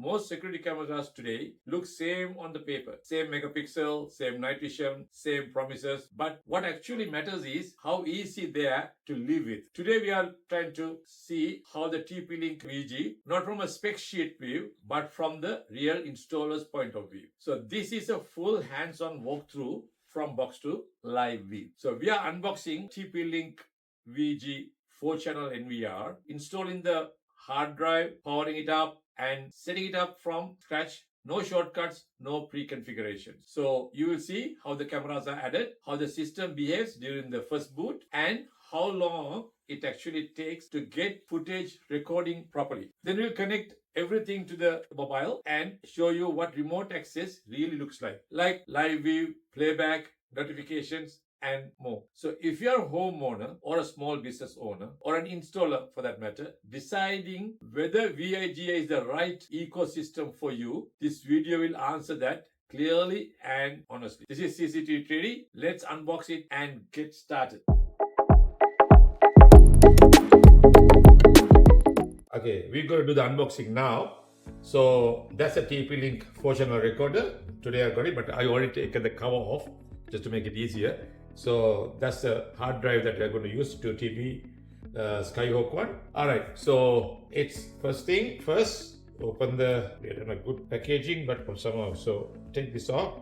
most security cameras today look same on the paper. Same megapixel, same night vision, same promises. But what actually matters is how easy they are to live with. Today we are trying to see how the TP-Link VIGI, not from a spec sheet view, but from the real installer's point of view. So this is a full hands-on walkthrough from box to live view. So we are unboxing TP-Link VIGI 4-channel NVR, installing the hard drive, powering it up, and setting it up from scratch. No shortcuts, no pre-configuration. So you will see how the cameras are added, how the system behaves during the first boot, and how long it actually takes to get footage recording properly. Then we'll connect everything to the mobile and show you what remote access really looks like live view, playback, notifications, and more. So if you're a homeowner or a small business owner or an installer for that matter, deciding whether VIGA is the right ecosystem for you, this video will answer that clearly and honestly. This is CCTV Trading. Let's unbox it and get started. Okay, we're going to do the unboxing now. So that's a TP-Link 4-channel recorder. Today I got it, but I already taken the cover off just to make it easier. So that's the hard drive that we're going to use to TP Skyhawk one. Alright, so it's first, open the, we had a good packaging, but from somehow, so take this off.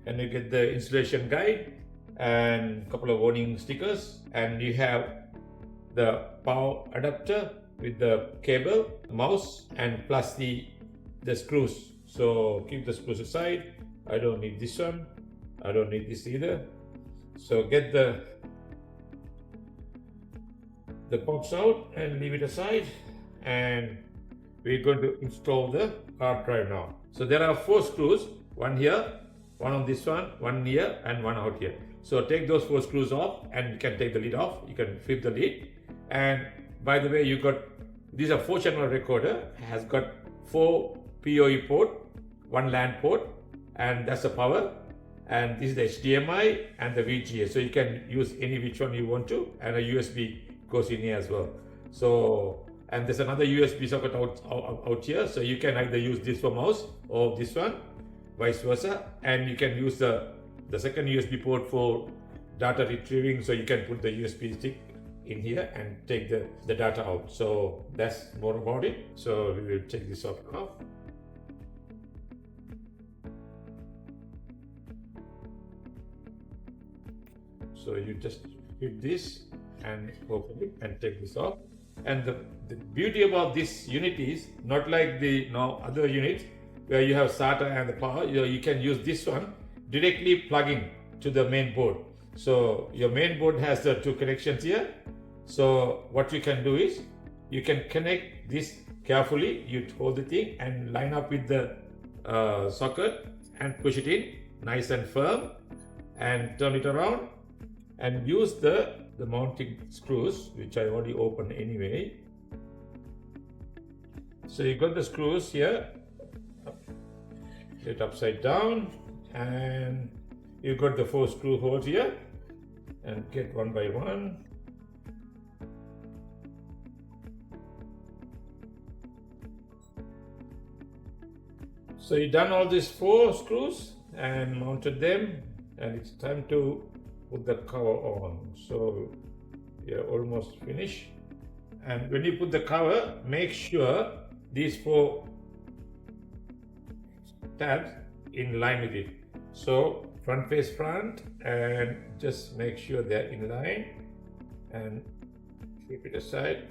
And you get the installation guide and a couple of warning stickers, and you have the power adapter with the cable, mouse, and plus the screws. So keep the screws aside. I don't need this one. I don't need this either. So get the box out and leave it aside, and we're going to install the hard drive now. So there are 4 screws, one here, one on this one here, and one out here. So take those 4 screws off, and you can take the lid off. You can flip the lid. And by the way, you got, these are 4-channel recorder, has got 4 PoE port, 1 LAN port, and that's the power. And this is the HDMI and the VGA. So you can use any which one you want to, and a USB goes in here as well. So, and there's another USB socket out here. So you can either use this for mouse or this one, vice versa. And you can use the second USB port for data retrieving. So you can put the USB stick in here and take the data out. So that's more about it. So we will take this off now. So you just hit this and open it and take this off. And the beauty about this unit is not like the other units where you have SATA and the power. You can use this one directly plugging to the main board. So your main board has the 2 connections here. So what you can do is you can connect this carefully. You hold the thing and line up with the socket and push it in nice and firm, and turn it around and use the mounting screws, which I already opened anyway. So you got the screws here, it upside down, and you got the 4 screw holes here, and get one by one. So you done all these 4 screws and mounted them, and it's time to put the cover on. So you're almost finished. And when you put the cover, make sure these 4 tabs in line with it. So front face front, and just make sure they're in line and keep it aside.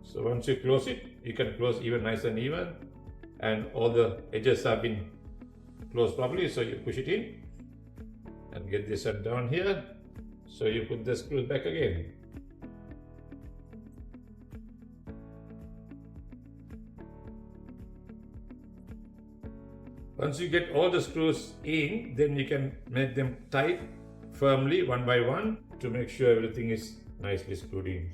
So once you close it, you can close even nice and even, and all the edges have been closed properly. So you push it in and get this one down here. So you put the screws back again. Once you get all the screws in, then you can make them tight firmly one by one to make sure everything is nicely screwed in.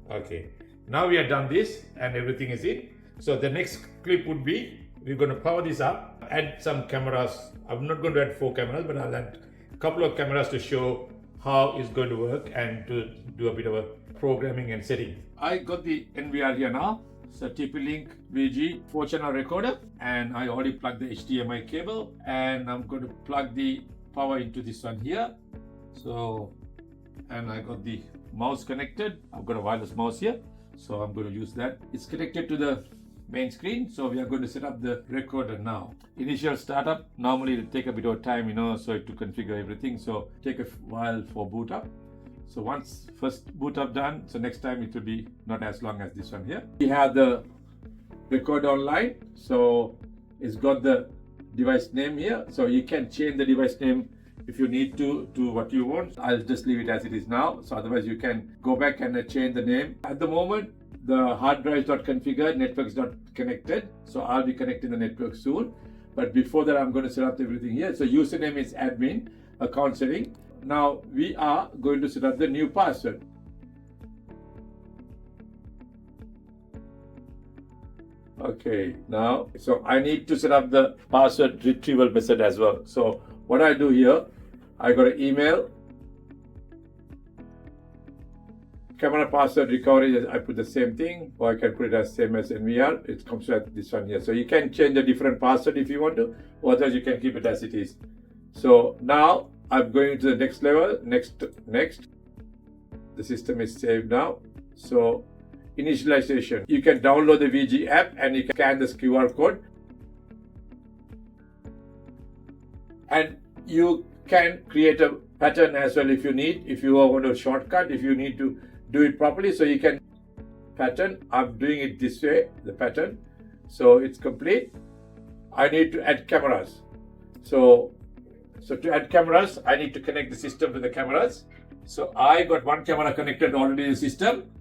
Okay, now we have done this and everything is in. So the next clip would be, we're going to power this up, add some cameras. I'm not going to add 4 cameras, but I'll add couple of cameras to show how it's going to work and to do a bit of a programming and setting. I got the NVR here now. It's a TP-Link VIGI 4-channel recorder, and I already plugged the HDMI cable, and I'm going to plug the power into this one here. So, and I got the mouse connected. I've got a wireless mouse here, so I'm going to use that. It's connected to the main screen, so we are going to set up the recorder now. Initial startup, normally it'll take a bit of time, so to configure everything, so take a while for boot up. So once first boot up done, so next time it will be not as long as this one here. We have the recorder online, so it's got the device name here, so you can change the device name if you need to what you want. I'll just leave it as it is now, so otherwise you can go back and change the name. At the moment the hard drive is not configured, network is not connected, so I'll be connecting the network soon. But before that, I'm going to set up everything here. So username is admin, account setting. Now we are going to set up the new password. Okay, now, so I need to set up the password retrieval method as well. So what I do here, I got an email, camera password recovery, I put the same thing, or I can put it as same as NVR. It comes with this one here. So you can change a different password if you want to, or otherwise you can keep it as it is. So now I'm going to the next level, next. The system is saved now. So initialization, you can download the VIGI app and you can scan this QR code. And you can create a pattern as well if you need, if you want a shortcut, if you need to do it properly. So you can pattern. I'm doing it this way, the pattern. So it's complete. I need to add cameras. So to add cameras, I need to connect the system to the cameras. So I got one camera connected already in the system.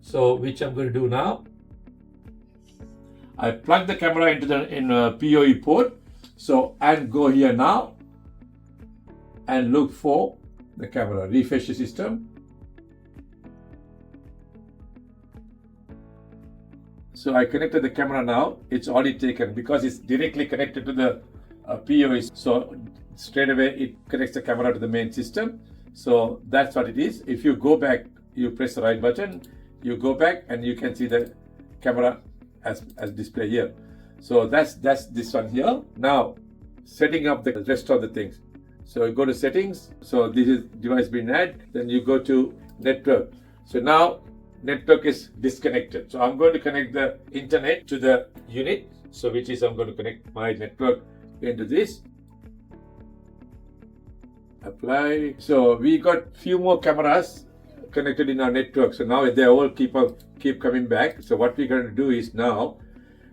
So which I'm going to do now. I plug the camera into the PoE port. So and go here now and look for the camera. Refresh the system. So I connected the camera now. It's already taken because it's directly connected to the PoE. So straight away it connects the camera to the main system. So that's what it is. If you go back, you press the right button, you go back and you can see the camera as display here. So that's this one here. Now setting up the rest of the things. So you go to settings. So this is device being added. Then you go to network. So now network is disconnected. So I'm going to connect the internet to the unit. So which is I'm going to connect my network into this. Apply. So we got few more cameras connected in our network. So now they all keep coming back. So what we're going to do is now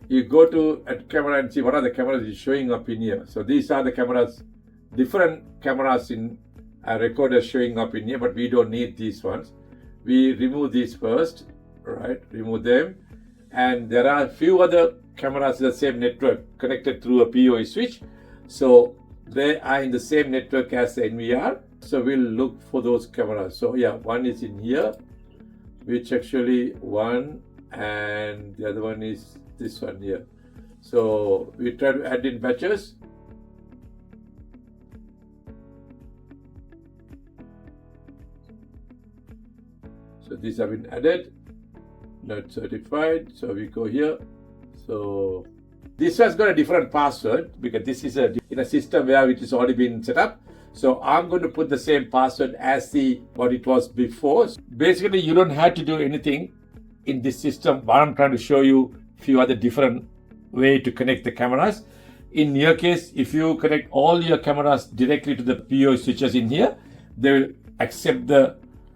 you go to a camera and see what are the cameras showing up in here. So these are the cameras, different cameras in a recorder showing up in here, but we don't need these ones. We remove these first, right? Remove them. And there are a few other cameras in the same network connected through a PoE switch. So they are in the same network as the NVR. So we'll look for those cameras. So yeah, one is in here, which actually one, and the other one is this one here. So we try to add in batches. So these have been added, not certified. So we go here. So this has got a different password because this is in a system where it has already been set up. So I'm going to put the same password as what it was before. Basically, you don't have to do anything in this system, but I'm trying to show you a few other different way to connect the cameras. In your case, if you connect all your cameras directly to the PoE switches in here, they will accept the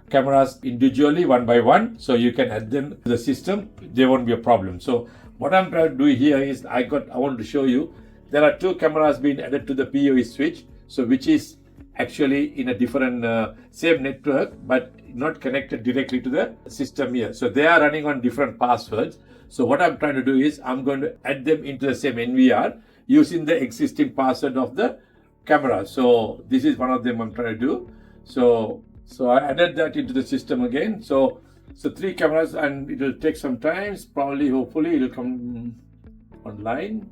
cameras individually one by one. So you can add them to the system. There won't be a problem. So what I'm trying to do here is I want to show you there are two cameras being added to the PoE switch. So which is actually in a different same network, but not connected directly to the system here. So they are running on different passwords. So what I'm trying to do is I'm going to add them into the same NVR using the existing password of the camera. So this is one of them I'm trying to do. So I added that into the system again. So three cameras, and it will take some time. Probably, hopefully, it will come online.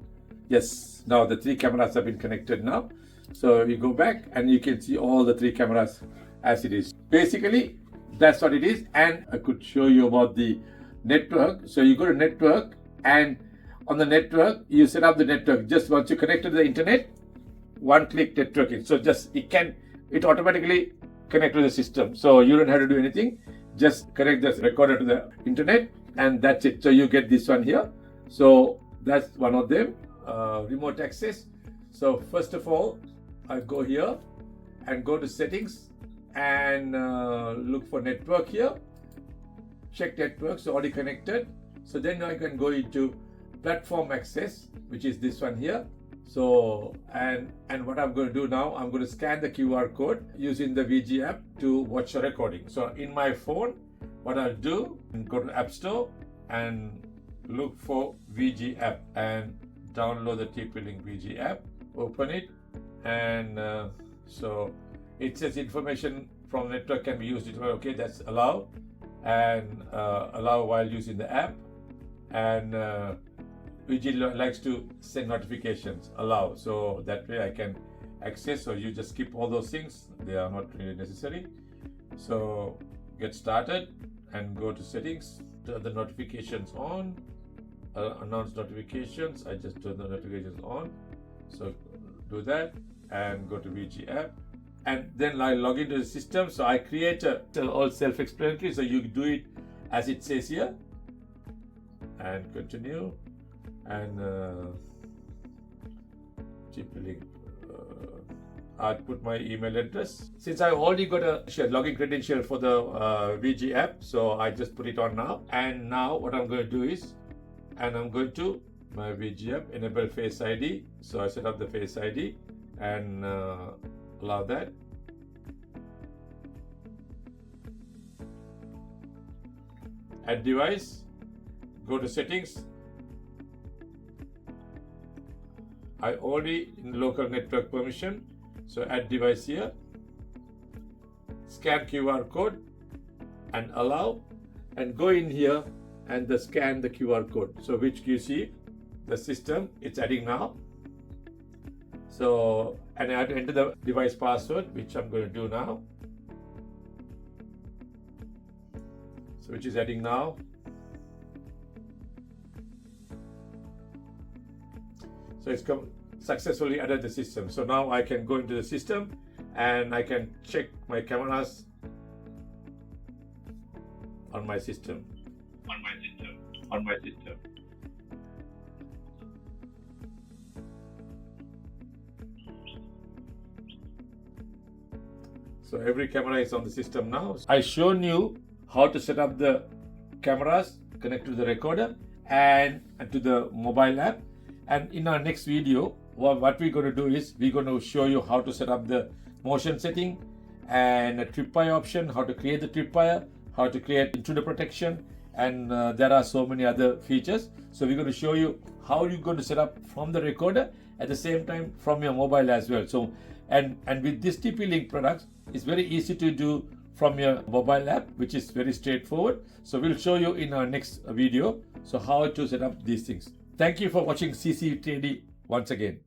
Yes, now the three cameras have been connected now. So you go back and you can see all the 3 cameras as it is. Basically, that's what it is. And I could show you about the network. So you go to network, and on the network, you set up the network. Just once you connect to the internet, one click networking. So just it automatically connect to the system. So you don't have to do anything. Just connect the recorder to the internet, and that's it. So you get this one here. So that's one of them, remote access. So first of all, I go here and go to settings and look for network here. Check network, so already connected. So then I can go into platform access, which is this one here. So and what I'm going to do now, I'm going to scan the QR code using the VIGI app to watch a recording. So in my phone, what I'll do, go to App Store and look for VIGI app and download the TP-Link VIGI app. Open it, and so it says information from network can be used. Okay, that's allow, and allow while using the app, and VIGI likes to send notifications, allow, so that way I can access. So you just skip all those things, they are not really necessary. So get started and go to settings, turn the notifications on, announce notifications. I just turn the notifications on, so do that and go to VIGI app, and then I log into the system. So I create all self-explanatory, so you do it as it says here, and continue, and TP-Link. I'll put my email address. Since I already got a login credential for the VIGI app, so I just put it on now. And now what I'm going to do is, and I'm going to my VIGI app, enable Face ID. So I set up the Face ID and allow that. Add device, go to settings. I already in local network permission, so add device here. Scan QR code and allow, and go in here and scan the QR code. So which you see the system, it's adding now. So, and I have to enter the device password, which I'm going to do now. So which is adding now. So it's successfully added the system. So now I can go into the system and I can check my cameras on my system. On my system. So every camera is on the system now. I've shown you how to set up the cameras, connect to the recorder and to the mobile app. And in our next video, what we're going to do is we're going to show you how to set up the motion setting and a tripwire option, how to create the tripwire, how to create intruder protection, and there are so many other features. So we're going to show you how you're going to set up from the recorder at the same time from your mobile as well. So and with this TP-Link products, it's very easy to do from your mobile app, which is very straightforward. So we'll show you in our next video, so how to set up these things. Thank you for watching CCTV once again.